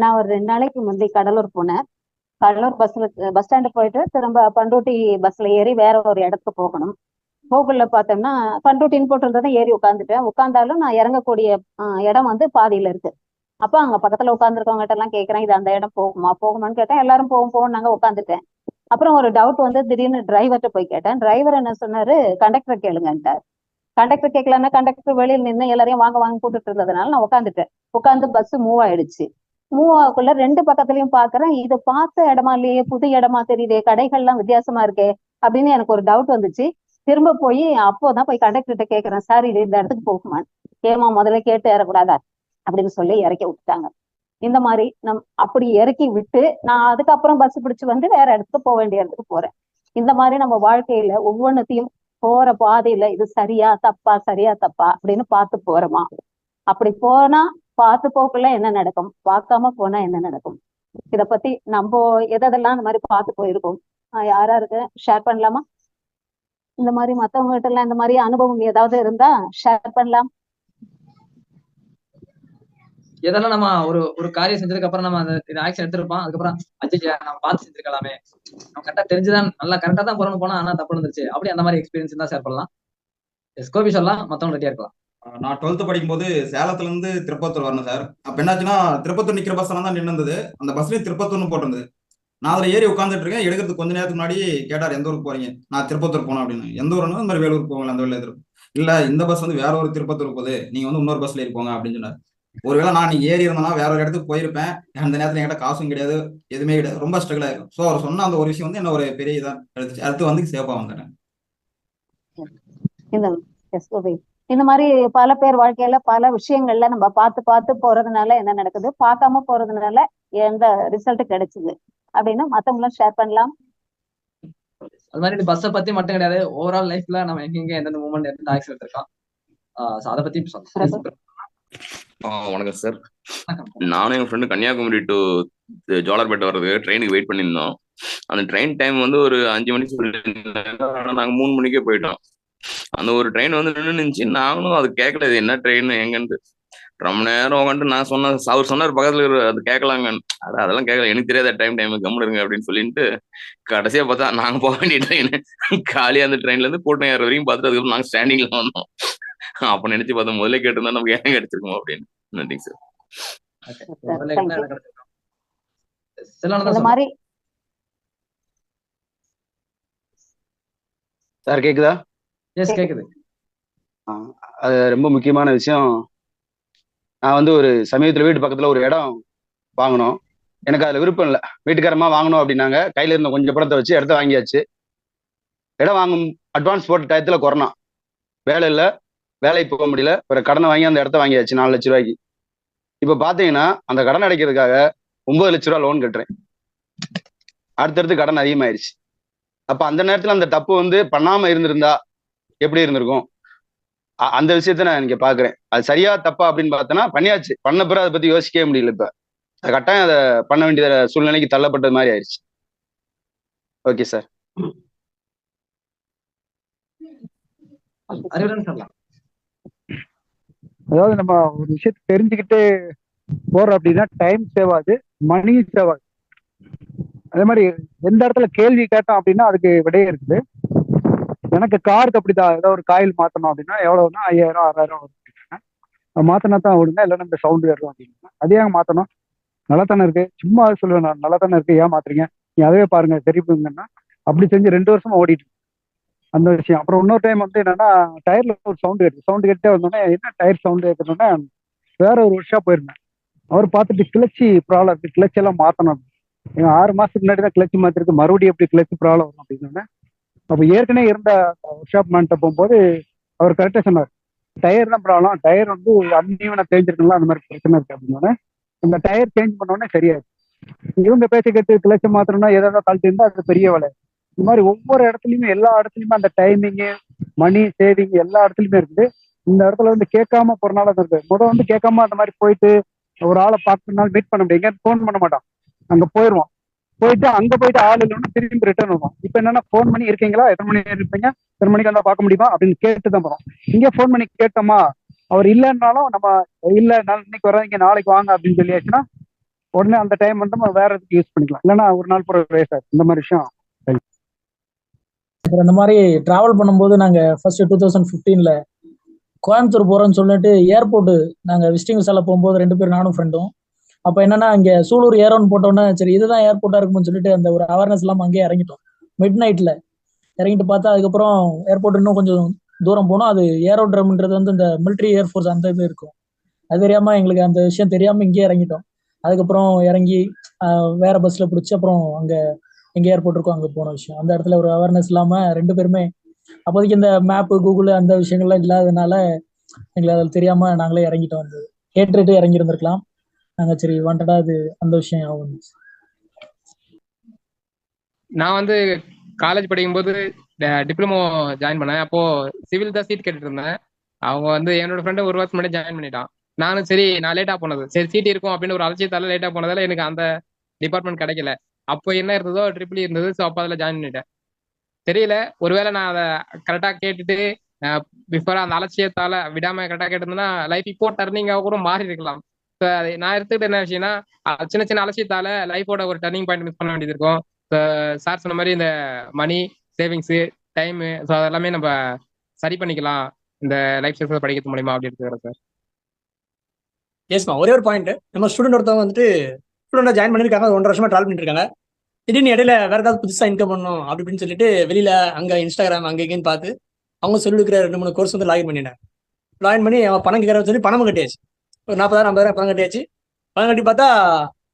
நான் ஒரு 2 நாளைக்கு முந்தி கடலூர் போனேன். கடலூர் பஸ் ஸ்டாண்டு போயிட்டு திரும்ப பண்ருட்டி பஸ்ல ஏறி வேற ஒரு இடத்துக்கு போகணும். கூகுள்ல பார்த்தோம்னா பண்ருட்டின்னு போட்டிருந்ததை ஏறி உட்காந்துட்டேன். உட்காந்தாலும் நான் இறங்கக்கூடிய இடம் வந்து பாதியில இருக்கு. அப்ப அங்க பக்கத்துல உட்காந்துருக்கவங்ககிட்ட எல்லாம் கேட்கறேன், இது அந்த இடம் போகுமா போகுமான்னு கேட்டேன். எல்லாரும் போகும் போகும் நாங்க உட்காந்துட்டேன். அப்புறம் ஒரு டவுட் வந்து திடீர்னு டிரைவர்கிட்ட போய் கேட்டேன். டிரைவர் என்ன சொன்னாரு, கண்டக்டர் கேளுங்கன்ட்டார். கண்டக்டர் கேட்கலன்னா கண்டக்டர் வெளியில் நின்று எல்லாரையும் வாங்க வாங்க கூட்டிட்டு இருந்ததுனால நான் உட்காந்துட்டேன். உட்காந்து பஸ் மூவ் ஆயிடுச்சு. மூவ் ஆகக்குள்ள 2 பக்கத்துலயும் பாக்குறேன், இது பார்த்த இடமா இல்லையே, புது இடமா தெரியுதே, கடைகள்லாம் வித்தியாசமா இருக்கே அப்படின்னு எனக்கு ஒரு டவுட் வந்துச்சு. திரும்ப போய் அப்போதான் போய் கண்டக்டர்கிட்ட கேட்கறேன், சார் இது இந்த இடத்துக்கு போகுமான்னு. ஏமா முதல்ல கேட்டு ஏறக்கூடாதா அப்படின்னு சொல்லி இறக்கி விட்டாங்க. இந்த மாதிரி அப்படி இறக்கி விட்டு நான் அதுக்கப்புறம் பஸ் பிடிச்சு வந்து வேற இடத்துக்கு போக வேண்டிய இடத்துக்கு போறேன். இந்த மாதிரி நம்ம வாழ்க்கையில ஒவ்வொன்னுத்தையும் போற பாதையில இது சரியா தப்பா சரியா தப்பா அப்படின்னு பார்த்து போறோமா? அப்படி போனா பார்த்து போக்குள்ள என்ன நடக்கும், பார்க்காம போனா என்ன நடக்கும்? இத பத்தி நம்ம எதெல்லாம் இந்த மாதிரி பார்த்து போயிருக்கோம், யாராருக்கு ஷேர் பண்ணலாமா? இந்த மாதிரி மத்தவங்க கிட்ட எல்லாம் இந்த மாதிரி அனுபவம் ஏதாவது இருந்தா ஷேர் பண்ணலாம். எதெல்லாம் நம்ம ஒரு ஒரு காரியம் செஞ்சதுக்கு அப்புறம் நம்ம அந்த ஆக்ஷன் எடுத்திருப்போம், அதுக்கப்புறம் அச்சச்சே நம்ம பார்த்து செஞ்சிருக்கலாமே, நம்ம கரெக்டா தெரிஞ்சுதான் நல்லா கரெக்டா தான் போறோம்னு போனா ஆனா தப்பு இருந்துச்சு, அப்படி அந்த மாதிரி எக்ஸ்பீரியன்ஸ் தான் ஷேர் பண்ணலாம். ஸ்கோபி சொல்லலாம், மத்தவங்க ரெடியா இருக்கலாம். நான் 12th படிக்கும்போது சேலத்துல இருந்து திருப்பத்தூர் வரணும் சார். அப்ப என்னாச்சுன்னா திருப்பத்தூர் நிக்கிற பஸ் எல்லாம் தான் நின்னுது. அந்த பஸ்லயும் திருப்பத்தூர்னு போட்டிருந்தது. நான் அதுல ஏறி உட்காந்துட்டு இருக்கேன். எடுக்கிறதுக்கு கொஞ்ச நேரத்துக்கு முன்னாடி கேட்டார், எந்த ஊருக்கு போறீங்க? நான் திருப்பத்தூர் போனோம் அப்படின்னு. எந்த ஊருன்னு? இந்த மாதிரி வேலூர் போவாங்க, அந்த வேலை இருக்கும். இல்ல இந்த பஸ் வந்து வேற ஒரு திருப்பத்தூர் போகுது, நீங்க வந்து இன்னொரு பஸ்ல ஏறிப்போங்க அப்படின்னு சொன்னார். ஒருவேளை நான் நீ ஏறி இருந்தேன்னா வேற ஒரு இடத்துக்கு போயிருப்பேன். அந்த நேரத்துல என்கிட்ட காசும் கிடையாது, எதுவுமே கிடையாது, ரொம்ப ஸ்ட்ரகிள் ஆயிருக்கும். ஸோ அவர் சொன்ன அந்த ஒரு விஷயம் வந்து என்ன ஒரு பெரிய இதா எடுத்துச்சு. அடுத்து வந்து சேஃபா வந்துட்டேன். இந்த மாதிரி பல பேர் வாழ்க்கையில பல விஷயங்கள்ல நம்ம பார்த்து பார்த்து போறதுனால என்ன நடக்குது, பார்க்காம போறதுனால எந்த ரிசல்ட் கிடைச்சுது அப்படின்னு மத்தவங்களும் ஷேர் பண்ணலாம். அது மாதிரி பஸ்ஸை பத்தி மட்டும் கிடையாது, ஓவரால் லைஃப்ல நம்ம எங்க எந்தெந்த மூமெண்ட் எந்த ஆக்சிடென்ட் இருக்கோம், அதை பத்தி சொல்லலாம். வணக்கம் சார். நானும் என் ஃப்ரெண்டு கன்னியாகுமரி டு ஜோலார்பேட்டை வர்றதுக்கு ட்ரெயினுக்கு வெயிட் பண்ணியிருந்தோம். அந்த ட்ரெயின் டைம் வந்து ஒரு 5 மணிக்கு சொல்லியிருந்தாங்க, ஆனால் நாங்கள் 3 மணிக்கே போயிட்டோம். அந்த ஒரு ட்ரெயின் வந்து நின்றுச்சு. நானும் அது கேட்கல, இது என்ன ட்ரெயின் எங்கன்ட்டு ரொம்ப நேரம் உட்காந்துட்டு நான் சொன்னேன். அவர் சொன்னார் பக்கத்துல அது கேட்கலாங்க, அதெல்லாம் கேட்கல, எனக்கு தெரியாத டைம் கம்முன்னு இருங்க அப்படின்னு சொல்லிட்டு கடைசியா பார்த்தா நாங்க போக வேண்டிய ட்ரெயின் காலியா அந்த ட்ரெயின்ல இருந்து கூட்டம் ஏற வரைக்கும் பார்த்துட்டு அதுக்கப்புறம் நாங்க ஸ்டாண்டிங்ல வந்தோம். அப்ப நினைச்சு பார்த்தோம், முதல்ல கேட்டிருந்தா நமக்கு ஏன் கிடைச்சிருக்கோம் அப்படின்னு. நன்றிங்க சார். சார் கேக்குதா? எஸ் கேக்குது. அது ரொம்ப முக்கியமான விஷயம். நான் வந்து ஒரு சமீபத்துல வீட்டு பக்கத்துல ஒரு இடம் வாங்கணும். எனக்கு அதுல விருப்பம் இல்லை. வீட்டுக்காரமா வாங்கணும் அப்படின்னாங்க. கையில இருந்த கொஞ்சம் பணத்தை வச்சு இடத்த வாங்கியாச்சு. இடம் வாங்கும் அட்வான்ஸ் போட்ட டயத்துல கொரோனா, வேலை இல்லை, வேலைக்கு போக முடியல. ஒரு கடனை வாங்கி அந்த இடத்த வாங்கியாச்சு 4 லட்ச ரூபாய்க்கு. இப்ப பாத்தீங்கன்னா அந்த கடன் அடைக்கிறதுக்காக 9 லட்ச ரூபா லோன் கட்டுறேன். அடுத்தடுத்து கடன் அதிகமாயிருச்சு. அப்ப அந்த நேரத்துல அந்த தப்பு வந்து பண்ணாம இருந்திருந்தா எப்படி இருந்திருக்கும்? அந்த விஷயத்த நான் இங்க பாக்குறேன். அது சரியா தப்பா அப்படின்னு பார்த்தோன்னா பண்ணியாச்சு. பண்ண பிறகு அதை பத்தி யோசிக்கவே முடியல. இப்ப கட்டாயம் அதை பண்ண வேண்டிய சூழ்நிலைக்கு தள்ளப்பட்டது மாதிரி ஆயிடுச்சு. Okay sir. அதாவது நம்ம ஒரு விஷயத்த தெரிஞ்சுக்கிட்டு போறோம் அப்படின்னா டைம் சேவ் ஆகுது, மணியும் சேவ் ஆகுது. அதே மாதிரி எந்த இடத்துல கேள்வி கேட்டோம் அப்படின்னா அதுக்கு விடையே இருக்குது. எனக்கு காருக்கு அப்படிதான். ஏதோ ஒரு காயில் மாத்தணும் அப்படின்னா எவ்வளவுன்னா 5000 6000 வரும். மாத்தினா தான் ஓடுங்க, இல்லைன்னா இந்த சவுண்டு வரும் அப்படின்னா அதே ஏன் மாத்தணும்? நல்லா தானே இருக்கு. சும்மா சொல்லுவேன் நான், நல்லா தானே இருக்கு, ஏன் மாத்துறீங்க, நீ அதே பாருங்க தெரியுங்கன்னா அப்படி செஞ்சு 2 வருஷமா ஓடிட்டு அந்த விஷயம். அப்புறம் இன்னொரு டைம் வந்து என்னன்னா டயர்ல ஒரு சவுண்டு கேட்டே வந்தோடனே என்ன டயர் சவுண்டு கேட்கணுன்னே வேற ஒரு ஒர்க் போயிருந்தேன். அவர் பார்த்துட்டு கிளச்சி ப்ராப்ளம் இருக்கு, கிளச் எல்லாம் மாத்தணும். 6 மாசத்துக்கு முன்னாடி தான் கிளச் மாத்திருக்கு, மறுபடியும் எப்படி கிளச் ப்ராப்ளம் வரும் அப்படின்னு. அப்போ ஏற்கனவே இருந்த ஒர்க் ஷாப் மேன்ட்ட போகும்போது அவர் கரெக்டா சொன்னார், டயர் தான் ப்ராப்ளம், டயர் வந்து அன்னியவனா தேஞ்சிருக்கலாம், அந்த மாதிரி பிரச்சனை இருக்கு அப்படின்னோடனே அந்த டயர் சேஞ்ச் பண்ணோடனே சரியாயிடுச்சு. இவங்க பேச்ச கேட்டு கிளச்ச மாத்திரம்னா ஏதாவது கழட்டி இருந்தா அது பெரிய வேலை. இந்த மாதிரி ஒவ்வொரு இடத்துலயுமே எல்லா இடத்துலயுமே அந்த டைமிங்கு, மணி சேவிங் எல்லா இடத்துலயுமே இருக்குது. இந்த இடத்துல வந்து கேட்காம போறனால இருக்கு. வந்து கேட்காம அந்த மாதிரி போயிட்டு ஒரு ஆளை பார்க்கறதுனால மீட் பண்ண முடியும். எங்கேயாவது ஃபோன் பண்ண மாட்டான், அங்க போயிடுவான். அங்க போயிட்டு ஆள் இல்லைன்னு திரும்பி ரிட்டர்ன் வருவோம். இப்ப என்னன்னா ஃபோன் பண்ணி இருக்கீங்களா, எத்தனை மணி இருப்பீங்க, எத்தனை மணிக்கு வந்தா பார்க்க முடியுமா அப்படின்னு கேட்டு தான் போறோம். இங்கே ஃபோன் பண்ணி கேட்டோமா, அவர் இல்லைன்னாலும் நம்ம இல்ல இன்னைக்கு வராங்க நாளைக்கு வாங்க அப்படின்னு சொல்லியாச்சுன்னா உடனே அந்த டைம் வந்து நம்ம வேற எதுக்கு யூஸ் பண்ணிக்கலாம், இல்லைன்னா ஒரு நாள் பூரா வேஸ்ட் ஆகும். இந்த மாதிரி விஷயம். இந்த மாதிரி டிராவல் பண்ணும்போது நாங்க ஃபர்ஸ்ட் 2015 கோயம்புத்தூர் போறோம்னு சொல்லிட்டு ஏர்போர்ட் நாங்க விசிட்டிங் விசால போகும்போது 2 பேரும் நானும் ஃப்ரெண்டும். அப்ப என்னன்னா இங்க சூலூர் ஏரோன்னு போட்டோன்னே சரி இதுதான் ஏர்போர்ட்டா இருக்கும்னு சொல்லிட்டு அந்த ஒரு அவேர்னஸ் இல்லாம அங்கேயே இறங்கிட்டோம். மிட் நைட்ல இறங்கிட்டு பார்த்தா அதுக்கப்புறம் ஏர்போர்ட் இன்னும் கொஞ்சம் தூரம் போனோம். அது ஏரோட்ரம்ன்றது வந்து இந்த மிலிட்ரி ஏர்ஃபோர்ஸ் அந்த இது இருக்கும். அது தெரியாம எங்களுக்கு அந்த விஷயம் தெரியாம இங்கேயே இறங்கிட்டோம். அதுக்கப்புறம் இறங்கி வேற பஸ்ல பிடிச்சி அப்புறம் அங்க எங்க ஏர்போர்ட் இருக்கோ அங்க போன விஷயம். அந்த இடத்துல ஒரு அவேர்னஸ் இல்லாம 2 பேருமே அப்போதைக்கு இந்த மேப்பு கூகுள் அந்த விஷயங்கள்லாம் இல்லாததுனால எங்களுக்கு அதில் தெரியாம நாங்களே இறங்கிட்டோம். வந்தது கேட்டுட்டு இறங்கி இருந்திருக்கலாம். நாங்க சரி வாண்டடா அது அந்த விஷயம் ஆகும். நான் வந்து காலேஜ் படிக்கும்போது டிப்ளமோ ஜாயின் பண்ணேன். அப்போ சிவில் தான் சீட் கேட்டுட்டு இருந்தேன். அவங்க வந்து என்னோட ஃப்ரெண்டு 1 வருஷம் முன்னாடி ஜாயின் பண்ணிட்டான். நானும் சரி நான் லேட்டா போனது சரி சீட் இருக்கும் அப்படின்னு ஒரு அலட்சியத்தால லேட்டா போனதால எனக்கு அந்த டிபார்ட்மெண்ட் கிடைக்கல. அப்போ என்ன இருந்ததோ ட்ரிபிள் இருந்தது. ஸோ அப்போ அதில் ஜாயின் பண்ணிட்டேன். தெரியல ஒருவேளை நான் அதை கரெக்டாக கேட்டுட்டு பிஃபோரா அந்த அலட்சியத்தால விடாம கரெக்டாக கேட்டிருந்தேன்னா லைஃப் இப்போ டர்னிங்காக கூட மாறி இருக்கலாம். ஸோ நான் எடுத்துக்கிட்ட என்ன விஷயம்னா சின்ன சின்ன அலட்சியத்தால லைஃபோட ஒரு டர்னிங் பாயிண்ட் மிஸ் பண்ண வேண்டியது இருக்கும். சார் சொன்ன மாதிரி இந்த மணி சேவிங்ஸு டைமு ஸோ அதெல்லாமே நம்ம சரி பண்ணிக்கலாம் இந்த லைஃப் ஸ்டைல் படிக்கிறது மூலியமா அப்படி இருக்கிறேன் சார். எஸ்மா ஒரே ஒரு பாயிண்ட், நம்ம ஸ்டூடெண்ட் ஒருத்தவங்க வந்துட்டு ஸ்டூடெண்ட் ஜாயின் பண்ணியிருக்காங்க, 1.5 வருஷமா ட்ராவல் பண்ணிட்டு இருக்காங்க. திடீர்னு இடையில வேற ஏதாவது புதுசாக இன்கம் பண்ணணும் அப்படின்னு சொல்லிட்டு வெளியில அங்கே இன்ஸ்டாகிராம் அங்கே இங்கேன்னு பார்த்து அவங்க சொல்லிருக்கிற 2-3 கோர்ஸ் வந்து லாகின் பண்ணிட்டேன். லாகின் பண்ணி அவன் பணம் கேட்கறன்னு சொல்லி பணமும் கட்டியாச்சு. ஒரு 40,000 50,000 பணம் கட்டியாச்சு. பணம் கட்டி பார்த்தா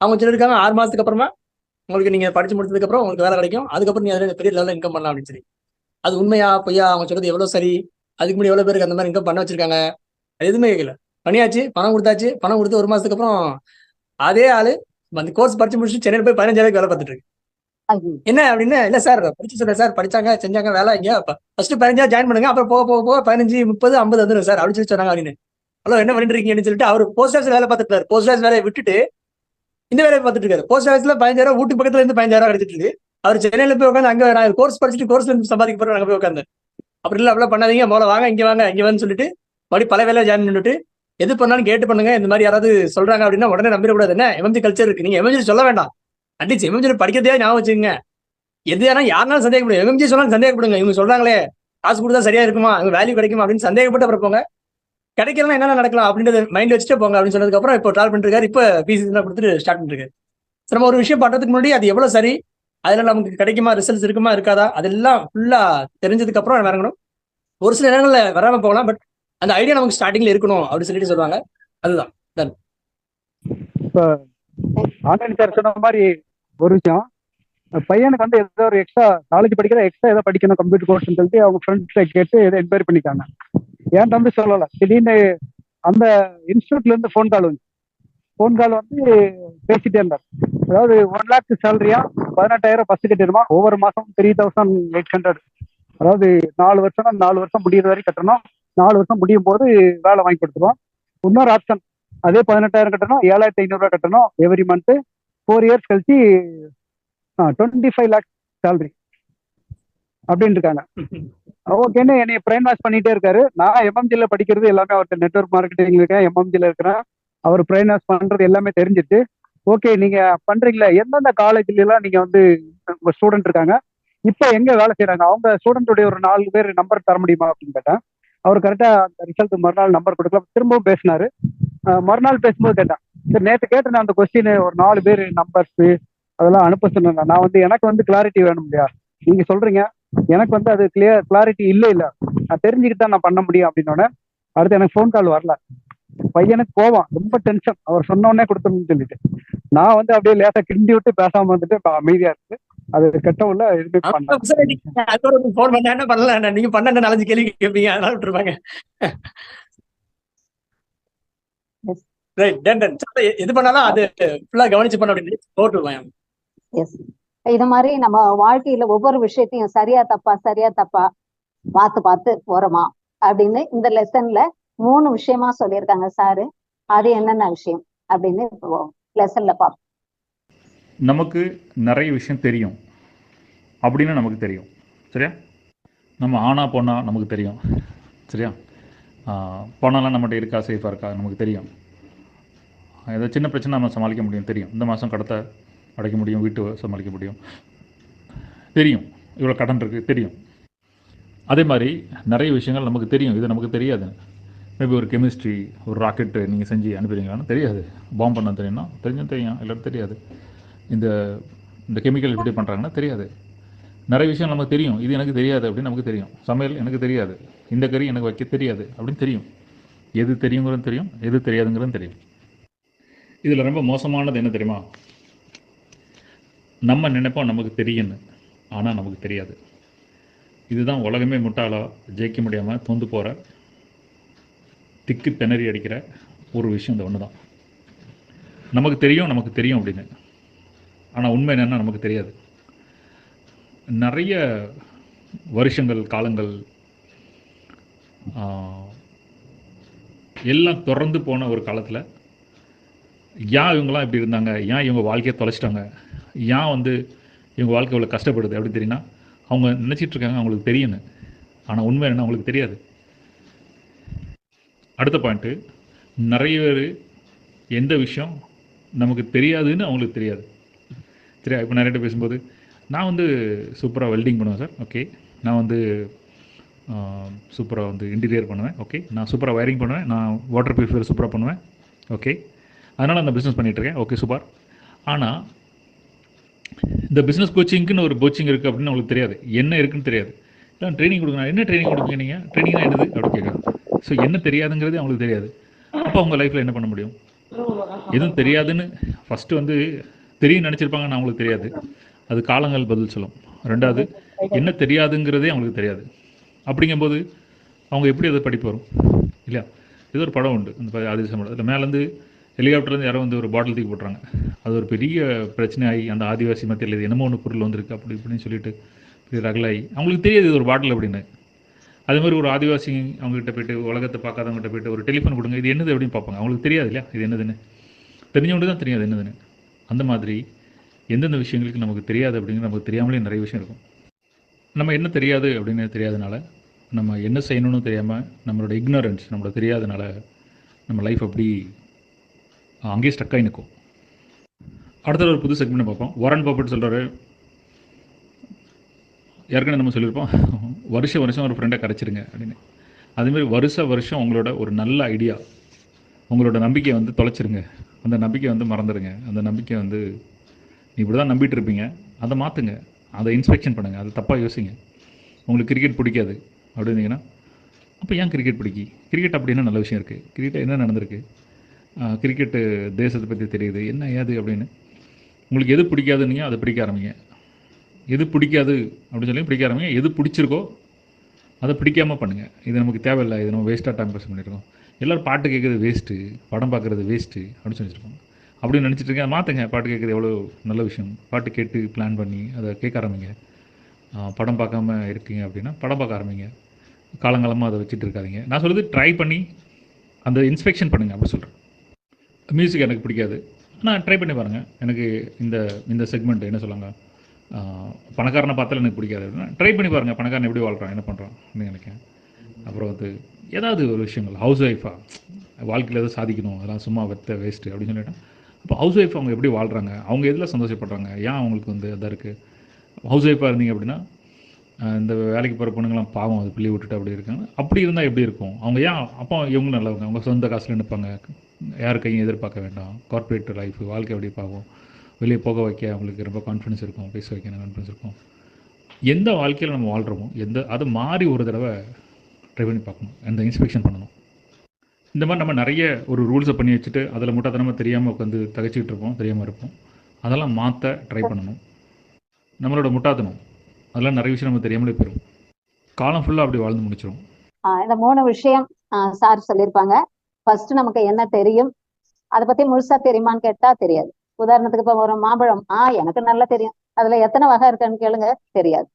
அவங்க சொல்லியிருக்காங்க 6 மாதத்துக்கு அப்புறமா உங்களுக்கு நீங்கள் படிச்சு முடிச்சதுக்கப்புறம் உங்களுக்கு வேலை கிடைக்கும், அதுக்கப்புறம் நீ அதில் பெரிய லெவலில் இன்கம் பண்ணலாம் அப்படின்னு சொல்லி. அது உண்மையா பொய்யா, அவங்க சொல்றது எவ்வளோ சரி, அதுக்கு முன்னாடி எவ்வளோ பேருக்கு அந்த மாதிரி இன்கம் பண்ண வச்சிருக்காங்க, அது எதுவுமே கேட்கல. பண்ணியாச்சு, பணம் கொடுத்தாச்சு. பணம் கொடுத்து 1 மாதத்துக்கு அப்புறம் அதே ஆளு அந்த கோர்ஸ் படிச்சு முடிச்சு சென்னையில் போய் 15,000 வேலை பார்த்துட்டு இருக்கு. என்ன அப்படின்னு, இல்லை சார் படிச்சு சொல்றேன் சார், படிச்சாங்க செஞ்சாங்க வேலை இங்கே ஃபர்ஸ்ட் 15,000 ஜாயின் பண்ணுங்க, அப்புறம் போக போக போக 15, 30, 50 வந்துடும் சார் அப்படின்னு சொல்லி சொன்னாங்க. அப்படின்னு ஹலோ என்ன பண்ணிட்டு இருக்கீங்கன்னு சொல்லிட்டு அவர் போஸ்ட் ஆஃபீஸ் வேலை பார்த்துட்டு இருக்காரு. போஸ்ட் ஆஃபீஸ் வேலையை விட்டுட்டு இந்த வேலையை பார்த்துட்டு இருக்காரு. போஸ்ட் ஆஃபீஸ்ல 15,000 வீட்டு பக்கத்துல இருந்து 15,000 கிடைச்சிட்டு இருக்கு. அவர் சென்னையில போய் உட்காந்து அங்கே நான் கோர்ஸ் படிச்சுட்டு கோர்ஸ்ல இருந்து சம்பாதிக்க போறேன் அங்கே போய் உட்காந்து. அப்படி இல்லை அப்படிலாம் பண்ணாதீங்க, முதல்ல வாங்க இங்கே வாங்க இங்கே வந்து சொல்லிட்டு மறுபடியும் பல வேலையை ஜாயின் பண்ணிட்டு எது பண்ணாலும் கேட்டு பண்ணுங்க. இந்த மாதிரி யாராவது சொல்றாங்க அப்படின்னா உடனே நம்பிடக்கூடாது. என்ன எம்எம்ஜி கல்ச்சர் இருக்கு, நீங்க எம்எம்ஜி சொல்ல வேண்டாம், அட்லீஸ்ட் எம்எம்ஜி படிக்கிறதே ஞாபகம் வச்சுங்க. எது யாரா யாருனாலும் சந்தேகப்படும், எம்எம்ஜி சொன்னாலும் சந்தேகப்படுங்க. இவங்க சொல்றாங்களே காசு கொடுத்தா சரியா இருக்குமா, அங்க வேல்யூ கிடைக்குமா அப்படின்னு சந்தேகப்பட்டு அப்புறம் போங்க. கிடைக்கலாம் என்னென்ன நடக்கலாம் அப்படின்றத மைண்ட் வச்சுட்டு போங்க அப்படின்னு சொன்னதுக்கு அப்புறம் இப்போ ட்ராவல் பண்ணிட்டு இருக்காரு. இப்போ பிசி கொடுத்துட்டு ஸ்டார்ட் பண்ணிருக்காரு. நம்ம ஒரு விஷயம் பண்றதுக்கு முன்னாடி அது எவ்வளவு சரி, அதுல நமக்கு கிடைக்குமா, ரிசல்ட்ஸ் இருக்குமா இருக்காதா, அதெல்லாம் ஃபுல்லா தெரிஞ்சதுக்கு அப்புறம் இறங்கணும். ஒரு சில இடங்கள்ல வராம போகலாம், பட் அந்த ஐடியா நமக்கு ஸ்டார்டிங்ல இருக்கணும் அப்படின்னு சொல்லிட்டு சொல்லுவாங்க. அதுதான் இப்போ ஆன்லைன் சார் சொன்ன மாதிரி ஒரு விஷயம், பையனுக்கு வந்து ஏதோ ஒரு எக்ஸ்ட்ரா காலேஜ் படிக்கிற எக்ஸ்ட்ரா ஏதோ படிக்கணும் கம்ப்யூட்டர் கோர்ஸ்ன்னு சொல்லிட்டு அவங்க ஃப்ரெண்ட்ஸை கேட்டு ஏதோ என்கொயரி பண்ணிக்காங்க. ஏன் தம்பி சொல்லலை, திடீர்னு அந்த இன்ஸ்டியூட்ல இருந்து ஃபோன் கால் வந்து பேசிட்டே இருந்தார். அதாவது 1 lakh சேலரியா 18,000 பஸ் கட்டிடுமா, ஒவ்வொரு மாசம் 3,800. அதாவது 4 வருஷம்னா 4 வருஷம் முடியிற வரைக்கும் கட்டணும், 4 வருஷம் முடியும் போது வேலை வாங்கி கொடுத்துருவோம். இன்னொரு ஆப்ஷன் அதே 18,000 கட்டணும், 7,500 கட்டணும் எவ்ரி மந்த். 4 இயர்ஸ் கழிச்சு 25 lakhs சேலரி அப்படின்னு இருக்காங்க. ஓகேன்னு என்னை பிரைன் வாஷ் பண்ணிட்டே இருக்காரு. நான் எம்எம்ஜில படிக்கிறது எல்லாமே அவர்கிட்ட நெட்வொர்க் மார்க்கெட்டிங் இருக்கேன், எம்எம்ஜில இருக்கிறேன். அவர் பிரைன் வாஷ் பண்றது எல்லாமே தெரிஞ்சிட்டு, ஓகே நீங்க பண்றீங்களா, எந்தெந்த காலேஜ்ல எல்லாம் நீங்க வந்து உங்க ஸ்டூடெண்ட் இருக்காங்க, இப்ப எங்க வேலை செய்யறாங்க, அவங்க ஸ்டூடெண்டோடைய ஒரு 4 பேர் நம்பர் தர முடியுமா அப்படின்னு கேட்டேன். அவர் கரெக்டா அந்த ரிசல்ட் மறுநாள் நம்பர் கொடுக்கலாம். திரும்பவும் பேசினாரு. மறுநாள் பேசும்போது கேட்டேன், சரி நேற்று கேட்டேன் அந்த கொஸ்டின் ஒரு 4 பேர் நம்பர்ஸ் அதெல்லாம் அனுப்ப சொன்னேன். நான் வந்து எனக்கு வந்து கிளாரிட்டி வேணும் இல்லையா, நீங்க சொல்றீங்க எனக்கு வந்து அது கிளாரிட்டி இல்லை நான் தெரிஞ்சுக்கிட்டு தான் நான் பண்ண முடியும் அப்படின்னோடனே அடுத்து எனக்கு ஃபோன் கால் வரல. பையனுக்கு கோவம், ரொம்ப டென்ஷன். அவர் சொன்ன உடனே கொடுத்தோம்னு சொல்லிட்டு நான் வந்து அப்படியே லேசா கிண்டி விட்டு பேசாம வந்துட்டு அமைதியா இருக்கு. அது கெட்டவுள்ள எதுவுமே ஃபோன் பண்ண என்ன பண்ணல, நீங்க பண்ண 4-5 கேள்வி கேட்பீங்க, அதனால விட்டுருப்பாங்க. எது பண்ணாலும் அது ஃபுல்லா கவனிச்சு பண்ண அப்படின்னு போட்டுருவாங்க. இது மாதிரி நம்ம வாழ்க்கையில ஒவ்வொரு விஷயத்தையும் சரியா தப்பா பார்த்து போறோமா அப்படின்னு இந்த லெசன்ல 3 விஷயமா சொல்லியிருக்காங்க சாரு. அது என்னென்ன விஷயம் அப்படின்னு லெசன்ல பார்ப்போம். நமக்கு நிறைய விஷயம் தெரியும் அப்படின்னு நமக்கு தெரியும், சரியா? நம்ம ஆனா பொண்ணா நமக்கு தெரியும், சரியா? பணம்லாம் நம்மகிட்ட இருக்கா, சேஃபாக இருக்கா நமக்கு தெரியும். ஏதாவது சின்ன பிரச்சனை நம்ம சமாளிக்க முடியும் தெரியும். இந்த மாதம் கடத்தை அடைக்க முடியும், வீட்டு சமாளிக்க முடியும் தெரியும், இவ்வளோ கடன் இருக்குது தெரியும். அதே மாதிரி நிறைய விஷயங்கள் நமக்கு தெரியும், இது நமக்கு தெரியாது. மேபி ஒரு கெமிஸ்ட்ரி, ஒரு ராக்கெட்டு நீங்கள் செஞ்சு அனுப்புறீங்களான்னு தெரியாது. பாம்பு பண்ண தெரியும்னா தெரியும், எல்லோரும் தெரியாது. இந்த கெமிக்கல் எப்படி பண்ணுறாங்கன்னா தெரியாது. நிறைய விஷயம் நமக்கு தெரியும், இது எனக்கு தெரியாது அப்படின்னு நமக்கு தெரியும். சமையல் எனக்கு தெரியாது, இந்த கறி எனக்கு வைக்க தெரியாது அப்படின்னு தெரியும். எது தெரியுங்கிறது தெரியும், எது தெரியாதுங்கிறது தெரியும். இதில் ரொம்ப மோசமானது என்ன தெரியுமா? நம்ம நினைப்போம் நமக்கு தெரியும்னு, ஆனால் நமக்கு தெரியாது. இதுதான் உலகமே முட்டாளா ஜெயிக்க முடியாமல் தோந்து போகிற, திக்கு திணறி அடிக்கிற ஒரு விஷயம். இந்த ஒன்று தான் நமக்கு தெரியும் அப்படின்னு, ஆனால் உண்மை என்னென்னா நமக்கு தெரியாது. நிறைய வருஷங்கள், காலங்கள் எல்லாம் தொடர்ந்து போன ஒரு காலத்தில் ஏன் இவங்களாம் இப்படி இருந்தாங்க, ஏன் இவங்க வாழ்க்கையை தொலைச்சிட்டாங்க, ஏன் இவங்க வாழ்க்கை இவ்வளோ கஷ்டப்படுது அப்படின்னு தெரியுன்னா, அவங்க நினச்சிட்டு இருக்காங்க அவங்களுக்கு தெரியும்னு, ஆனால் உண்மை என்னென்னா அவங்களுக்கு தெரியாது. அடுத்த பாயிண்ட்டு, நிறைய பேர் எந்த விஷயம் நமக்கு தெரியாதுன்னு அவங்களுக்கு தெரியாது. சரியா? இப்போ நிறைய பேசும்போது நான் சூப்பராக வெல்டிங் பண்ணுவேன் சார், ஓகே. நான் சூப்பராக இன்டீரியர் பண்ணுவேன், ஓகே. நான் சூப்பராக வயரிங் பண்ணுவேன், நான் வாட்டர் பியூரிஃபையர் சூப்பராக பண்ணுவேன், ஓகே. அதனால் அந்த பிஸ்னஸ் பண்ணிகிட்ருக்கேன், ஓகே சூப்பர். ஆனால் இந்த பிஸ்னஸ் கோச்சிங்க்குன்னு ஒரு கோச்சிங் இருக்குது அப்படின்னு அவங்களுக்கு தெரியாது, என்ன இருக்குன்னு தெரியாது. இல்லை ட்ரைனிங் கொடுக்கணும், என்ன ட்ரைனிங் கொடுப்பீங்க நீங்கள், ட்ரைனிங்னா என்னது அப்படி கேட்குறேன். ஸோ என்ன தெரியாதுங்கிறது அவங்களுக்கு தெரியாது. அப்போ அவங்க லைஃப்பில் என்ன பண்ண முடியும்? எதுவும் தெரியாதுன்னு ஃபஸ்ட்டு தெரியும் நினச்சிருப்பாங்கன்னு அவங்களுக்கு தெரியாது, அது காலங்கள் பதில் சொல்லும். ரெண்டாவது, என்ன தெரியாதுங்கிறதே அவங்களுக்கு தெரியாது. அப்படிங்கும்போது அவங்க எப்படி அதை படிப்பு வரும் இல்லையா? இது ஒரு படம் உண்டு, அந்த ஆதிவாசி படம். அதில் மேலேருந்து ஹெலிகாப்டர்லேருந்து யாரோ ஒரு பாட்டில் தூக்கி போட்டுறாங்க. அது ஒரு பெரிய பிரச்சனையாகி அந்த ஆதிவாசி மத்தியில் இது என்னமோ ஒன்று பொருள் வந்திருக்கு அப்படி இப்படின்னு சொல்லிட்டு பெரிய ரகலாகி அவங்களுக்கு தெரியாது இது ஒரு பாட்டில் அப்படின்னு. அதே மாதிரி ஒரு ஆதிவாசி அவங்ககிட்ட போய்ட்டு, உலகத்தை பார்க்காதவங்ககிட்ட போய்ட்டு ஒரு டெலிஃபோன் கொடுங்க, இது என்னது அப்படின்னு பார்ப்பாங்க. அவங்களுக்கு தெரியாது இல்லையா இது என்னதுன்னு, தெரிஞ்சவங்க தான் தெரியாது என்னதுன்னு. அந்த மாதிரி எந்தெந்த விஷயங்களுக்கு நமக்கு தெரியாது அப்படிங்கிற நமக்கு தெரியாமலே நிறைய விஷயம் இருக்கும். நம்ம என்ன தெரியாது அப்படின்னு தெரியாதனால, நம்ம என்ன செய்யணும்னு தெரியாமல், நம்மளோட இக்னரன்ஸ், நம்மளோட தெரியாதனால நம்ம லைஃப் அப்படி அங்கேயே ஸ்டக்காகி நிற்கும். அடுத்த ஒரு புது செக்மெண்ட் பார்ப்போம். வாரன் பஃபெட் சொல்கிறாரு, ஏற்கனவே நம்ம சொல்லியிருப்போம், வருஷம் ஒரு ஃப்ரெண்டை கரைச்சிருங்க அப்படின்னு. அதேமாதிரி வருஷம் உங்களோட ஒரு நல்ல ஐடியா, உங்களோட நம்பிக்கையை தொலைச்சிருங்க. அந்த நம்பிக்கையை மறந்துடுங்க. அந்த நம்பிக்கை இப்படி தான் நம்பிட்டு இருப்பீங்க, அதை மாற்றுங்க, அதை இன்ஸ்பெக்ஷன் பண்ணுங்கள், அதை தப்பாக யோசிங்க. உங்களுக்கு கிரிக்கெட் பிடிக்காது அப்படின்னீங்கன்னா, அப்போ ஏன் கிரிக்கெட் கிரிக்கெட் அப்படின்னா நல்ல விஷயம் இருக்குது, கிரிக்கெட் என்ன நடந்திருக்கு, கிரிக்கெட்டு தேசத்தை பற்றி தெரியுது, என்ன ஏது அப்படின்னு. உங்களுக்கு எது பிடிக்காதுன்னீங்க அதை பிடிக்க ஆரம்பிங்க. எது பிடிக்காது அப்படின்னு சொல்லி பிடிக்க ஆரம்பிங்க. எது பிடிச்சிருக்கோ அதை பிடிக்காமல் பண்ணுங்கள். இது நமக்கு தேவையில்லை, இது நம்ம வேஸ்ட்டாக டைம் பாஸ் பண்ணியிருக்கோம், எல்லோரும் பாட்டு கேட்குறது வேஸ்ட்டு, படம் பார்க்குறது வேஸ்ட்டு அப்படின்னு சொல்லியிருக்கோம். அப்படின்னு நினச்சிட்டு இருக்கேன். மாற்றுங்க. பாட்டு கேட்குறது எவ்வளோ நல்ல விஷயம். பாட்டு கேட்டு பிளான் பண்ணி அதை கேட்க ஆரம்பிங்க. படம் பார்க்காம இருக்கீங்க அப்படின்னா படம் பார்க்க ஆரம்பிங்க. காலங்காலமாக அதை வச்சுட்டு இருக்காதிங்க. நான் சொல்கிறது ட்ரை பண்ணி அந்த இன்ஸ்பெக்ஷன் பண்ணுங்கள் அப்படி சொல்கிறேன். மியூசிக் எனக்கு பிடிக்காது, ஆனால் ட்ரை பண்ணி பாருங்கள். எனக்கு இந்த செக்மெண்ட் என்ன சொல்லுவாங்க, பணக்காரனை பார்த்தாலும் எனக்கு பிடிக்காது அப்படின்னா ட்ரை பண்ணி பாருங்கள். பணக்காரன் எப்படி வாழ்கிறான், என்ன பண்ணுறான் அப்படின்னு நினைக்கிறேன். அப்புறம் ஏதாவது ஒரு விஷயங்கள், ஹவுஸ் ஒய்ஃபாக வாழ்க்கையில் எதாவது சாதிக்கணும், அதெல்லாம் சும்மா வேஸ்ட்டு அப்படின்னு சொல்லிட்டேன். அப்போ ஹவுஸ் ஒய்ஃப் அவங்க எப்படி வாழ்கிறாங்க, அவங்க எதில் சந்தோஷப்படுறாங்க, ஏன் அவங்களுக்கு அதாக இருக்குது. ஹவுஸ் ஒய்ஃபாக இருந்தீங்க அப்படின்னா, இந்த வேலைக்கு போகிற பொண்ணுங்களாம் பாவம், அது பிள்ளை விட்டுட்டு அப்படி இருக்காங்க. அப்படி இருந்தால் எப்படி இருக்கும், அவங்க ஏன் அப்போ இவங்க நல்லவங்க, அவங்க சொந்த காசில் நிற்பாங்க, யார் கையும் எதிர்பார்க்க வேண்டாம். கார்ப்பரேட் லைஃப் வாழ்க்கை எப்படி பார்க்கும், வெளியே போக வைக்க அவங்களுக்கு ரொம்ப கான்ஃபிடன்ஸ் இருக்கும், பேச வைக்க கான்ஃபிடன்ஸ் இருக்கும். எந்த வாழ்க்கையில் நம்ம வாழ்கிறோமோ அது மாறி ஒரு தடவை ட்ரை பண்ணி பார்க்கணும், அந்த இன்ஸ்பெக்ஷன் பண்ணணும். இந்த மாதிரி நம்ம நிறைய ஒரு ரூல்ஸை பண்ணி வச்சுட்டு அதில் முட்டாத்தனமாக தெரியாமல் உட்காந்து தகச்சிக்கிட்டு இருப்போம், தெரியாமல் இருப்போம். அதெல்லாம் மாற்ற ட்ரை பண்ணணும். நம்மளோட முட்டாத்தனம் அதெல்லாம் நிறைய விஷயம் நம்ம தெரியாமலே போயிடும். காலம் ஃபுல்லாக அப்படி வாழ்ந்து முடிச்சிடும். இந்த 3 விஷயம் சார் சொல்லியிருப்பாங்க. ஃபர்ஸ்ட் நமக்கு என்ன தெரியும், அதை பற்றி முழுசா தெரியுமான்னு கேட்டால் தெரியாது. உதாரணத்துக்கு இப்போ ஒரு மாம்பழம், எனக்கு நல்லா தெரியும், அதில் எத்தனை வகை இருக்குன்னு கேளுங்க, தெரியாது.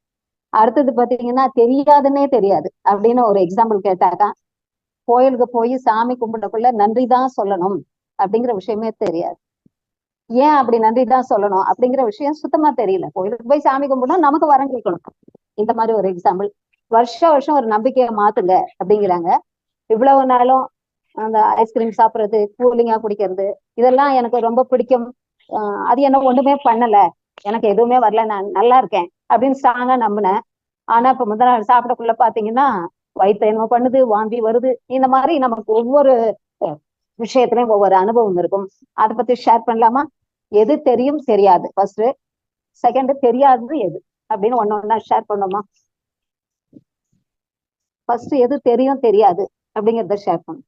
அடுத்தது பார்த்தீங்கன்னா தெரியாதுன்னே தெரியாது அப்படின்னு ஒரு எக்ஸாம்பிள் கேட்டாக்கா, கோயிலுக்கு போய் சாமி கும்பிடக்குள்ள நன்றி தான் சொல்லணும் அப்படிங்கிற விஷயமே தெரியாது. ஏன் அப்படி நன்றி தான் சொல்லணும் அப்படிங்கிற விஷயம் சுத்தமா தெரியல. கோயிலுக்கு போய் சாமி கும்பிடணும், நமக்கு வரம் கேட்கணும். இந்த மாதிரி ஒரு எக்ஸாம்பிள். வருஷம் ஒரு நம்பிக்கையை மாத்துங்க அப்படிங்கிறாங்க. இவ்வளவு நாளும் அந்த ஐஸ்கிரீம் சாப்பிட்றது, கூலிங்கா குடிக்கிறது, இதெல்லாம் எனக்கு ரொம்ப பிடிக்கும். அது என்ன ஒண்ணுமே பண்ணல, எனக்கு எதுவுமே வரல, நான் நல்லா இருக்கேன் அப்படின்னு ஸ்ட்ராங்கா நம்பினேன். ஆனா இப்ப முதல் நாள் சாப்பிடக்குள்ள பாத்தீங்கன்னா வயிற்று என்னமோ பண்ணுது, வாந்தி வருது. இந்த மாதிரி நமக்கு ஒவ்வொரு விஷயத்துலயும் ஒவ்வொரு அனுபவம் இருக்கும். அதை பத்தி ஷேர் பண்ணலாமா? எது தெரியும் தெரியாது ஃபர்ஸ்ட், செகண்ட் தெரியாதது எது அப்படின்னு ஒண்ணா ஷேர் பண்ணுமா? ஃபர்ஸ்ட் எது தெரியும் தெரியாது அப்படிங்கறத ஷேர் பண்ணும்.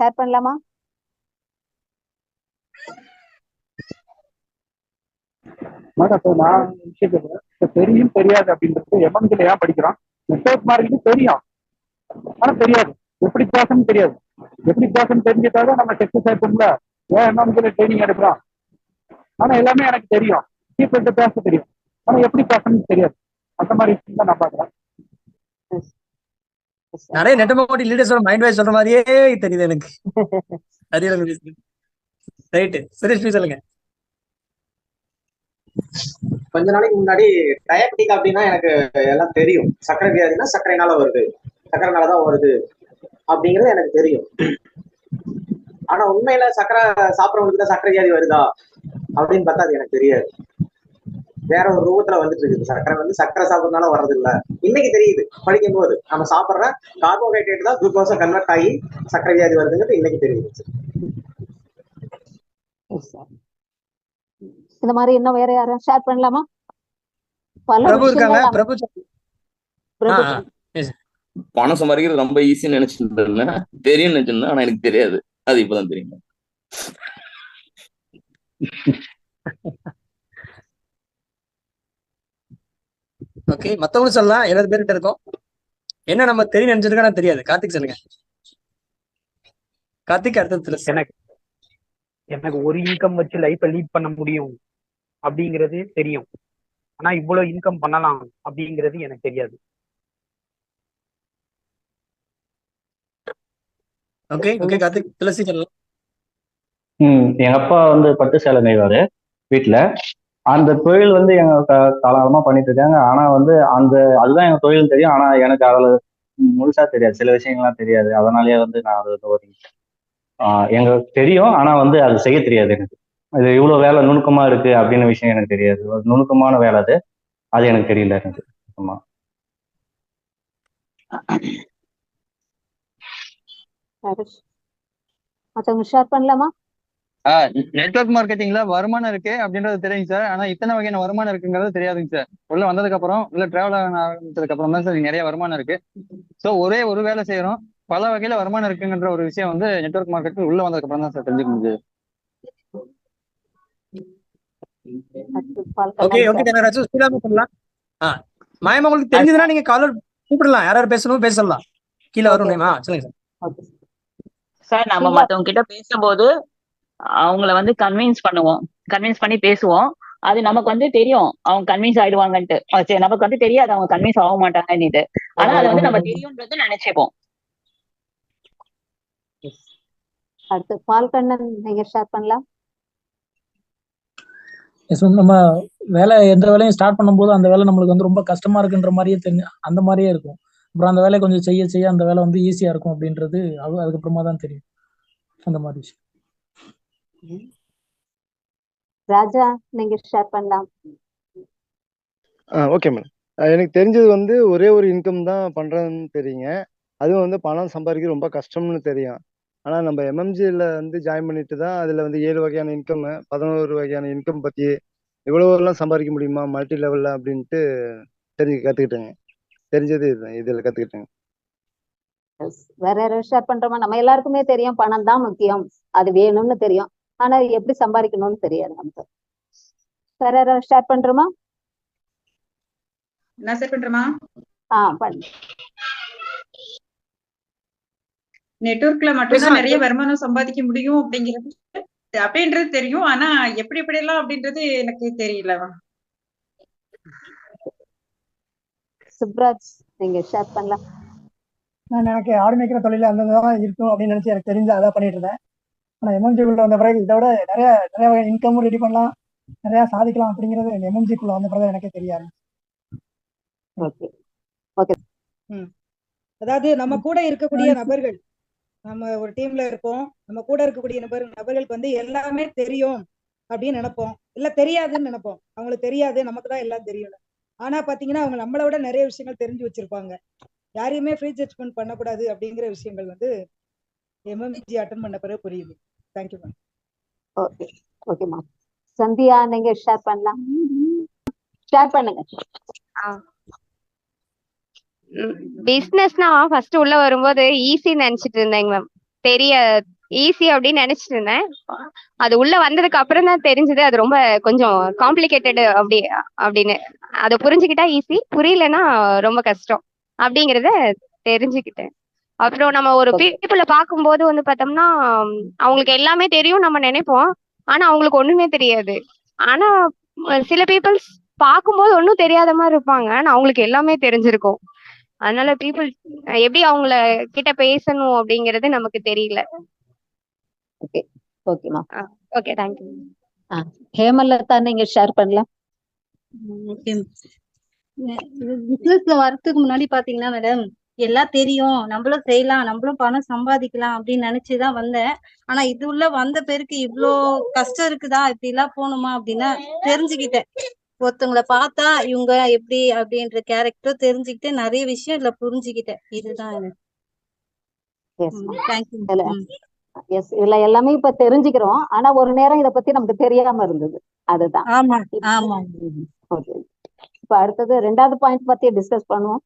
ஷேர் பண்ணலாமா? இப்போ நான் விஷயத்துல இப்ப தெரியும் தெரியாது அப்படின்றது எம்எம்ஜில ஏன் படிக்கிறோம்? நெட்வொர்க் மார்க்கெட்டிங் தெரியும், ஆனா தெரியாது. எப்படி பேசணும்னு தெரியாது. எப்படி பேசணும்னு தெரிஞ்சுட்டாலும் நம்ம டெக்ஸ்ட் ஆயிப்போம்ல. ஏன் எம்எம்ஜில ட்ரைனிங் எடுக்கிறோம்? ஆனா எல்லாமே எனக்கு தெரியும், சீக்கிரத்தை பேச தெரியும், ஆனா எப்படி பேசணும்னு தெரியாது. அந்த மாதிரி விஷயம் தான் நான் பாக்குறேன். நிறைய நெட்டமோட்டி லீடர்ஸோட மைண்ட் வாய்ஸ் சொல்ற மாதிரியே தெரியுது எனக்கு. ரைட்டு, சுரேஷ் சொல்லுங்க. கொஞ்ச நாளைக்கு முன்னாடி டயபெட்டிக் அப்படின்னா எனக்கு எல்லாம் தெரியும். சர்க்கரை வியாதினா சர்க்கரைனால வருது, சர்க்கரைனாலதான் வருது அப்படிங்கிறது எனக்கு தெரியும். ஆனா உண்மையில சர்க்கரை சாப்பிட்றவங்களுக்கு தான் சர்க்கரை வியாதி வருதா அப்படின்னு பார்த்தா அது எனக்கு தெரியாது. வேற ஒரு ரூபத்துல வந்துட்டு இருக்குது. சர்க்கரை வந்து சர்க்கரை சாப்பிட்றதுனால வர்றது இல்ல. இன்னைக்கு தெரியுது படிக்கும் போது, நம்ம சாப்பிட்ற கார்போஹைட்ரேட் தான் குளுக்கோஸா கன்வெர்ட் ஆகி சர்க்கரை வியாதி வருதுங்கிறது இன்னைக்கு தெரியுது. இந்த மாதிரி இன்னும் வேற யாரும் ஷேர் பண்ணலாமா? பல பிரபு இருக்காங்க. பணம் சம்பாதிக்கிறது ரொம்ப ஈஸின்னு நினைச்சிட்டு இருந்தேன், தெரியும் நினைச்சிருந்தேன். ஆனா எனக்கு தெரியாது, அது இப்பதான் தெரியும். ஓகே, மத்தவங்க சொல்லலாம். 70 பேர்கிட்ட இருக்கோம். என்ன நம்ம தெரியும் நினைச்சிருக்கா தெரியாது. கார்த்திக் சொல்லுங்க. கார்த்திக் அடுத்தது. எனக்கு ஒரு இன்கம் வச்சு லைஃப்பை லீட் பண்ண முடியும் அப்படிங்கிறது தெரியும், ஆனா இவ்வளவு இன்கம் பண்ணலாம் அப்படிங்கிறது எனக்கு தெரியாது. ஓகே ஓகே, கார்த்திக் துளசி சொல்லலாம். எங்க அப்பா வந்து பட்டு சேலை நெய்வாரு வீட்டுல. அந்த தொழில் வந்து எங்க காலகாலமா பண்ணிட்டு இருக்காங்க. ஆனா வந்து அதுதான் எங்க தொழில் தெரியும். ஆனா எனக்கு அதுல முழுசா தெரியாது, சில விஷயங்கள்லாம் தெரியாது. அதனாலயே வந்து நான் அது ஒரு எங்களுக்கு தெரியும், ஆனா வந்து அது செய்ய தெரியாது எனக்கு. இது இவ்வளவு வேலை நுணுக்கமா இருக்கு அப்படின்னு விஷயம் எனக்கு தெரியாது. ஒரு நுணுக்கமான வேலை அது எனக்கு தெரியல எனக்கு. ஆமா, மத்தவங்க ஷேர் பண்ணலாமா? நெட்வொர்க் மார்க்கெட்டிங்ல வருமானம் இருக்கு அப்படின்றது தெரியுங்க சார். ஆனா இத்தனை வகையான வருமானம் இருக்குங்கிறது தெரியாதுங்க சார். உள்ள வந்ததுக்கு அப்புறம் டிராவல் ஆரம்பிச்சதுக்கு அப்புறம் தான் சார் நிறைய வருமானம் இருக்கு. ஸோ ஒரே ஒரு வேலை செய்யறோம், பல வகையில வருமானம் இருக்குங்கிற ஒரு விஷயம் வந்து நெட்வொர்க் மார்க்கெட்டிங் உள்ள வந்ததுக்கு அப்புறம் தான் சார் தெரிஞ்சுக்க முடியுது. ஓகே ஓகே தனராஜ், ஸ்பீடாக சொல்லலாம். மாயமா உங்களுக்கு தெரிஞ்சதுன்னா நீங்க காலர் கூப்பிடலாம். யாராவது பேசணும் பேசலாம், கீழே வரும். சொல்லுங்க சார். சார், நம்ம மத்தவங்க கிட்ட பேசும்போது அவங்கள வந்து கன்வின்ஸ் பண்ணி பேசுவோம். அது நமக்கு வந்து தெரியும் அவங்க கன்வின்ஸ் ஆயிடுவாங்கன்ட்டு. சரி, நமக்கு வந்து தெரியாது அவங்க கன்வின்ஸ் ஆக மாட்டாங்கன்னு. ஆனா அது வந்து நம்ம தெரியும்ன்றது நினைச்சுப்போம். அடுத்து பால்கண்ணன், நீங்க ஷேர் பண்ணலாம். நம்ம வேலை எந்த வேலையும் ஸ்டார்ட் பண்ணும்போது அந்த வேலை நம்மளுக்கு வந்து ரொம்ப கஷ்டமா இருக்குன்ற மாதிரியே தெரியும், அந்த மாதிரியே இருக்கும். அப்புறம் அந்த வேலையை கொஞ்சம் செய்ய செய்ய அந்த வேலை வந்து ஈஸியா இருக்கும் அப்படின்றது அதுக்கப்புறமா தான் தெரியும். அந்த மாதிரி விஷயம். ராஜா, நீங்க ஷேர் பண்ணலாம். Okay madam. எனக்கு தெரிஞ்சது வந்து ஒரே ஒரு இன்கம் தான் பண்றேன்னு தெரியுங்க. அதுவும் வந்து பணம் சம்பாதிக்க ரொம்ப கஷ்டம்னு தெரியும். ஆனா நம்ம எம்எம்ஜில வந்து ஜாயின் பண்ணிட்டு தான் அதுல வந்து 7 வகையான இன்கம், 11 வகையான இன்கம் பத்தி இவ்வளவு எல்லாம் சம்பாதிக்க முடியுமா மல்டி லெவல்ல அப்படின்ட்டு கத்துக்கிட்டேங்க. தெரிஞ்சது இதுல கத்துக்கிட்டேங்க. வேற யாரும் ஷேர் பண்றோமா? நம்ம எல்லாருக்குமே தெரியும் பணம் தான் முக்கியம், அது வேணும்னு தெரியும், ஆனா எப்படி சம்பாதிக்கணும்னு தெரியாது நமக்கு. வேற யாரும் ஷேர் பண்றோமா? நான் ஷேர் பண்றேமா? பண்ணு. நெட்வொர்க்ல மட்டும்தான் நிறைய வருமானம் சம்பாதிக்க முடியும் அப்படின்றது தெரியும், ஆனா எப்படி எல்லாம் அப்படின்றது எனக்கு தெரியல. சுப்ராஜ், நீங்க ஷேர் பண்ணலாம். நான் எனக்கு ஆடு மேய்க்கிற தொழில அந்த தான் இருக்கும் அப்படின்னு நினைச்சு எனக்கு தெரிஞ்சு அதான் பண்ணிட்டு இருந்தேன். ஆனா எம்எம்ஜிக்குள்ள வந்த பிறகு இதை விட நிறைய வகை இன்கமும் ரெடி பண்ணலாம், நிறைய சாதிக்கலாம் அப்படிங்கிறது எம்எம்ஜிக்குள்ள வந்த பிறகு எனக்கே தெரியாது. Okay okay. அதாவது நம்ம கூட இருக்கக்கூடிய நபர்கள், நம்ம ஒரு டீம்ல இருப்போம், நம்ம கூட இருக்கக்கூடிய நபர்களுக்கு வந்து எல்லாமே தெரியும் அப்படின்னு நினைப்போம், இல்ல தெரியாதுன்னு நினைப்போம். அவங்களுக்கு தெரியாது, நமக்கு தான் எல்லாம் தெரியும். ஆனா பாத்தீங்கன்னா அவங்க நம்மளை விட நிறைய விஷயங்கள் தெரிஞ்சு வச்சிருப்பாங்க. யாரையுமே ஃப்ரீ ஜட்ஜ்மெண்ட் பண்ணக்கூடாது அப்படிங்கிற விஷயங்கள் வந்து எம்எம்ஜி அட்டன் பண்ண பிறகு புரியுது. Thank you ma'am. ஓகே ஓகேம்மா. சந்தியா நீங்க ஷேர் பண்ணலாம், ஷேர் பண்ணுங்க. பிசினஸ்னா ஃபர்ஸ்ட் உள்ள வரும்போது ஈஸி நினைச்சிட்டு இருந்தேங்க மேம். ஈஸி அப்படின்னு நினைச்சிட்டு இருந்தேன். அது உள்ள வந்ததுக்கு அப்புறம் தான் தெரிஞ்சது அது ரொம்ப கொஞ்சம் காம்ப்ளிகேட்டடு அப்படின்னு. அதை புரிஞ்சுக்கிட்டா ஈஸி, புரியலன்னா ரொம்ப கஷ்டம் அப்படிங்கறத தெரிஞ்சுக்கிட்டேன். அப்புறம் நம்ம ஒரு பீப்புளை பார்க்கும்போது வந்து பார்த்தோம்னா அவங்களுக்கு எல்லாமே தெரியும் நம்ம நினைப்போம், ஆனா அவங்களுக்கு ஒண்ணுமே தெரியாது. ஆனா சில பீப்புள்ஸ் பார்க்கும்போது ஒன்றும் தெரியாத மாதிரி இருப்பாங்க, ஆனா அவங்களுக்கு எல்லாமே தெரிஞ்சிருக்கும். அதனால பீப்புள் எப்படி அவங்கள கிட்ட பேசணும் அப்படிங்கறது நமக்கு தெரியல. ஓகே ஓகேம்மா. Okay thank you. ஹேமலதா நீங்க ஷேர் பண்ணலாம். ஓகே, பிசினஸ்ல வரதுக்கு முன்னாடி பாத்தீங்கன்னா மேடம் எல்லாம் தெரியும், நம்மளும் செய்யலாம், நம்மளும் பணம் சம்பாதிக்கலாம் அப்படின்னு நினைச்சுதான் வந்தேன். ஆனா இது உள்ள வந்த பேருக்கு இவ்வளோ கஷ்டம் இருக்குதா, இப்படி எல்லாம் போகணுமா அப்படின்னா தெரிஞ்சுக்கிட்டேன். ஒருத்தவங்களை பார்த்தா இவங்க எப்படி அப்படின்ற கேரக்டர் தெரிஞ்சுக்கிட்டு நிறைய விஷயம் இதுல புரிஞ்சுக்கிட்டேன். இதுதான் எனக்கு. தேங்க்யூ. எஸ், இதுல எல்லாமே இப்ப தெரிஞ்சுக்கிறோம், ஆனா ஒரு நேரம் இத பத்தி நமக்கு தெரியாம இருந்தது. அதுதான். ஆமா ஆமா. ஓகே, இப்ப அடுத்தது 2வது பாயிண்ட் பத்தி டிஸ்கஸ் பண்ணுவோம்.